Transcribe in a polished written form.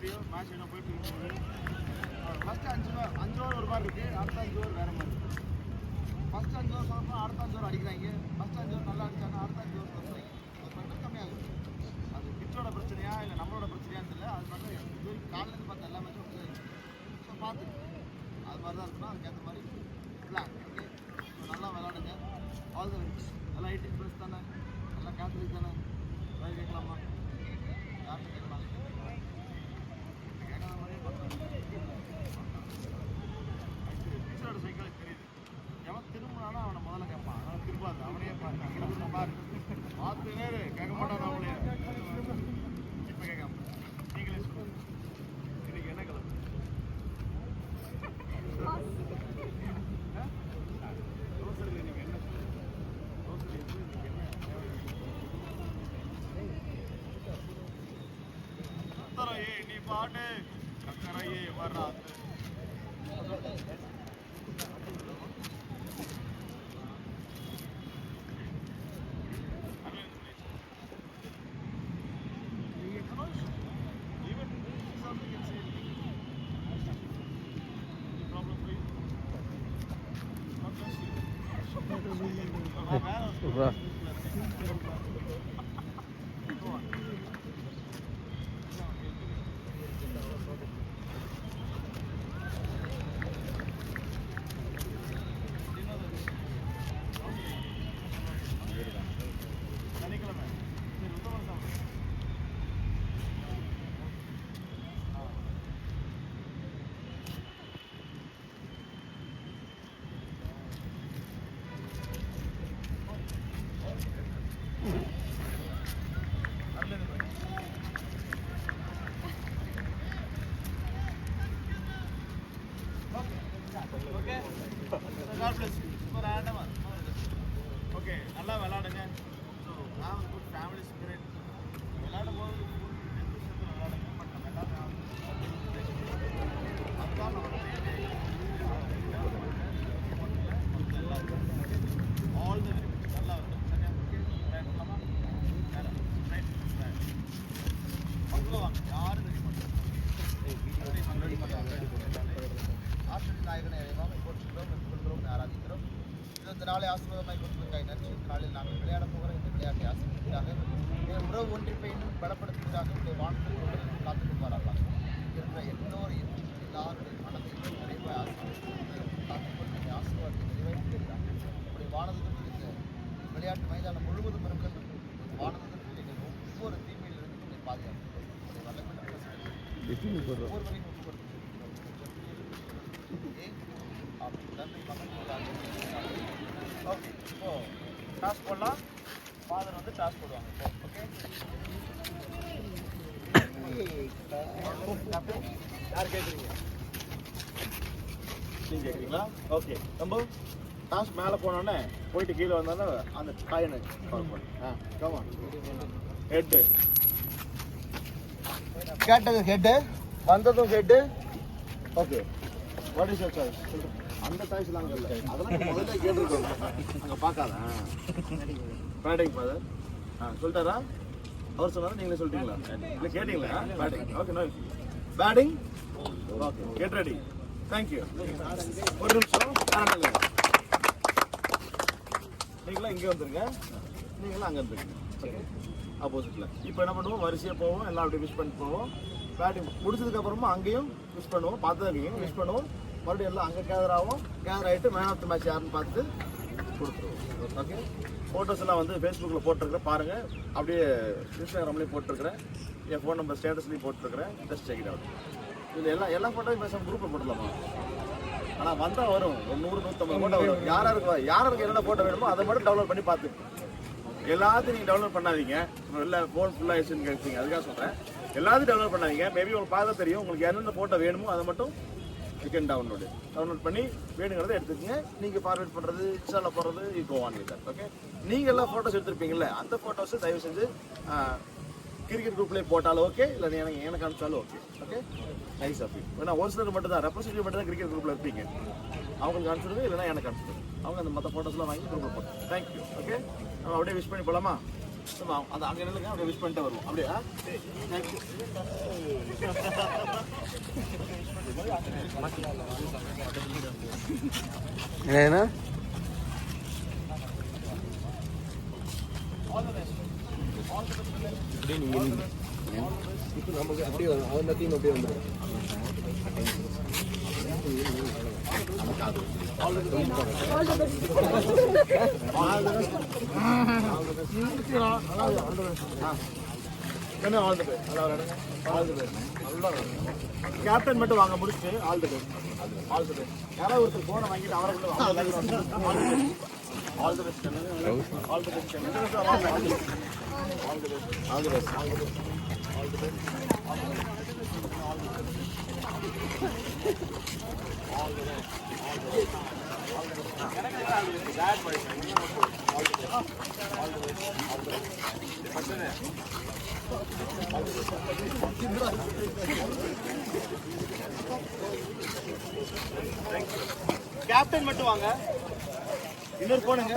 Video match என்ன போயிட்டு இருக்கும்போது ஃபஸ்ட்டு 5 ஓவர் ஒரு மாதிரி இருக்குது, அடுத்த 5 ஓவர் வேறு மாதிரி இருக்குது. ஃபஸ்ட்டு 5 ஓவர் சொல்லப்போ அடுத்த 5 ஓவர் அடிக்கிறாங்க, ஃபஸ்ட்டு 5 ஓவர் நல்லா அடிச்சாங்க, அடுத்த 5 ஓவர் தப்புறாங்க. அது மட்டும் கம்மியாகுது. அது பிச்சோட பிரச்சனையா இல்லை நம்மளோட பிரச்சனையான்னு தெரியல. அது மட்டும் இது காலையிலேருந்து பார்த்த எல்லா மேட்சும் அப்படி தான் இருக்குது. ஸோ பார்த்துட்டு அது மாதிரி தான் இருக்குன்னா அதுக்கேற்ற மாதிரி பிளான். ஓகே, ஸோ நல்லா விளாடுங்க. All the very best. நல்லா 18+ தானே, நல்லா கேத்தலிக் தானே, வேறு கேட்கலாமா? யார்கிட்ட கேட்கலாம்? கேட்காத மாதிரியே பண்ணுறாங்க. டீச்சரோட சைக்காலஜி தெரியுது. எவன் திரும்பினாலும் அவனை முதல்ல கேட்பான், அவன் திரும்பாது, அவனையே பார்த்து பாரு பார்த்து நேரு கேட்க மாட்டான். அவங்களே இப்போ கேட்காம நீங்களே சொல்லுங்க, இன்னைக்கு என்ன கிளம்பு? ரோசரியில் நீங்கள் என்ன ரோசரி இன்னைக்கு என்ன கத்தரையே நீ பாடு கத்தரையே வராது. சனிக்கிழமை சரி உத்தமன் சாப்பிடு. ஓகே, நல்லா விளாடுங்க. ஸோ நான் குட் ஃபேமிலி ஸ்பிரிட் விளையாடும் போது எந்த விஷயத்தில் விளையாடுங்க. பட் நம்ம எல்லாரும் அதுதான் நம்ம ஆல் த வெரி பெஸ்ட். நல்லா இருக்கும். சரியா? ஓகே, ட்ரை பண்ணலாமா? ரைட் அவ்வளோ வாங்க, யாரும் ரெடி பண்ணுறோம். ஆசிரியர் நாயகனை இறைவாக போற்றுகிறோம், வெற்றுக்கொள்கிறோம், ஆராதிக்கிறோம். இந்த நாளை ஆசீர்வாதமாய் கொடுப்பதற்காக நன்றி. இந்த நாளில் நாங்கள் விளையாட போகிற இந்த விளையாட்டை ஆசீர்வதிக்கிறாக, உறவு ஒன்றிப்பை இன்னும் பலப்படுத்துவதாக இந்த வானத்தில் காத்துக்கொள்வார்களாம். இருக்கிற எல்லோரையும் எல்லாருடைய மனதையும் நிறைவாய் ஆசீர்வதித்து காத்துக்கொண்டு ஆசீர்வாதத்தை நிறைவேற்றுகிறார். நம்முடைய வானதத்தில் இந்த விளையாட்டு மைதானம் முழுவதும் இருக்கின்றது. வானதத்தில் எங்கள் ஒவ்வொரு தீமையிலிருந்து என்னை பாதுகாக்கிறோம். நம்முடைய வல்லமையான ஒவ்வொருவரையும் நன்றி மகன். ஓகே, இப்போ டாஸ் போடலாம். ஃபாதர் வந்து டாஸ் போடுவாங்க. ஓகே, யார் கேட்குறீங்க? நீங்கள் கேட்குறீங்களா? ஓகே, நம்ம டாஸ் மேலே போனோடனே போயிட்டு கீழே வந்தோன்னே அந்த காயினை ஃபாலோ பண்ணி கமா ஹெட்டு கேட்டது ஹெட்டு, வந்ததும் head. Okay, what is your choice? அந்த சாய்ஸ்லாம் இல்லை, அதெல்லாம் முதல்ல கேட்டுருக்கோம். அங்கே பார்க்காத பேட்டிங் ஃபாதர் சொல்லிட்டாரா? அவர் சொன்னாரா நீங்களே சொல்லிட்டீங்களா? இல்லை கேட்டிங்களா? Batting. Okay, no batting. Okay, get ready. Thank you. ஒரு நிமிஷம். நீங்களாம் இங்கே வந்துருங்க, நீங்களாம் அங்கே வந்துருங்க. ஓகே, ஆப்போசிட்டில். இப்போ என்ன பண்ணுவோம், வரிசையாக போவோம், எல்லாம் அப்படியே விஷ் பண்ணிட்டு போவோம். பேட்டிங் முடிச்சதுக்கப்புறமா அங்கேயும் விஷ் பண்ணுவோம், பார்த்துருக்கீங்க விஷ் பண்ணுவோம். மறுபடியும் எல்லாம் அங்கே கேதர் ஆகும். கேதர் ஆகிட்டு மேன் ஆஃப் த மேட்ச் யாருன்னு பார்த்து கொடுத்துருவோம். ஓகே, ஃபோட்டோஸ் எல்லாம் வந்து ஃபேஸ்புக்கில் போட்டிருக்கிறேன், பாருங்கள். அப்படியே இன்ஸ்டாகிராம்லேயும் போட்டிருக்கிறேன், என் ஃபோன் நம்பர் ஸ்டேட்டஸ்லேயும் போட்டிருக்கிறேன். Just check it out. இதில் எல்லா ஃபோட்டோயும் பேசாமல் குரூப்பில் போட்டுடலாமா? ஆனால் வந்தால் வரும், ஒரு 100-150 ஃபோட்டோ வரும். யாருக்கு என்னென்ன ஃபோட்டோ வேணுமோ அதை மட்டும் டவுன்லோட் பண்ணி பார்த்து. எல்லாத்தையும் நீங்கள் டவுன்லோட் பண்ணாதீங்க. இல்லை ஃபோன் ஃபுல்லாக ஆயிடுச்சுன்னு கேட்குறீங்க, அதுக்காக சொல்கிறேன். எல்லாத்தையும் டவுன்லோட் பண்ணாதீங்க. மேபி உங்களுக்கு பார்த்தா தெரியும். உங்களுக்கு என்னென்ன ஃபோட்டோ வேணுமோ அதை மட்டும் யூ கேன் டவுன்லோட் பண்ணி வேணுங்கிறத எடுத்துக்கங்க. நீங்கள் ஃபார்வேர்ட் பண்ணுறது, இன்ஸ்டாவில் போடுறது, you go on with that. Okay, நீங்கள் எல்லாம் ஃபோட்டோஸ் எடுத்துருப்பீங்கல்ல, அந்த ஃபோட்டோஸை தயவு செஞ்சு கிரிக்கெட் குரூப்லேயே போட்டாலும் ஓகே, இல்லை எனக்கு அனுப்பிச்சாலும் okay. Okay, nice of you. ஏன்னா ஒரு சிலர் மட்டும் தான், ரெப்ரஸன்டேட்டிவ் மட்டும் தான் கிரிக்கெட் குரூப்பில் இருப்பீங்க. அவங்களுக்கு அனுப்பிச்சிடுங்க, இல்லைனா எனக்கு அனுப்பிச்சிடுங்க. அவங்க அந்த மற்ற ஃபோட்டோஸ்லாம் வாங்கி குரூப்பில் போட்டோம். தேங்க்யூ. ஓகே, நம்ம அப்படியே விஷ் பண்ணி போகலாமா? அந்த அங்கே நில்லுங்க, அப்படியே விஷ் பண்ணிட்டு வருவோம். அப்படியே தேங்க்யூ. என்ன இப்போ நமக்கு அப்படியே அந்த டீம் அப்படியே வந்துடும். கேப்டன் மட்டும் வாங்க முடிச்சுட்டு ஆல் தி பெஸ்ட். யாராவது ஒருத்தர் போனை வாங்கிட்டு அவரை ஆல் தி பெஸ்ட். கேப்டன் மட்டும் வாங்க. இன்னொரு போனுங்க.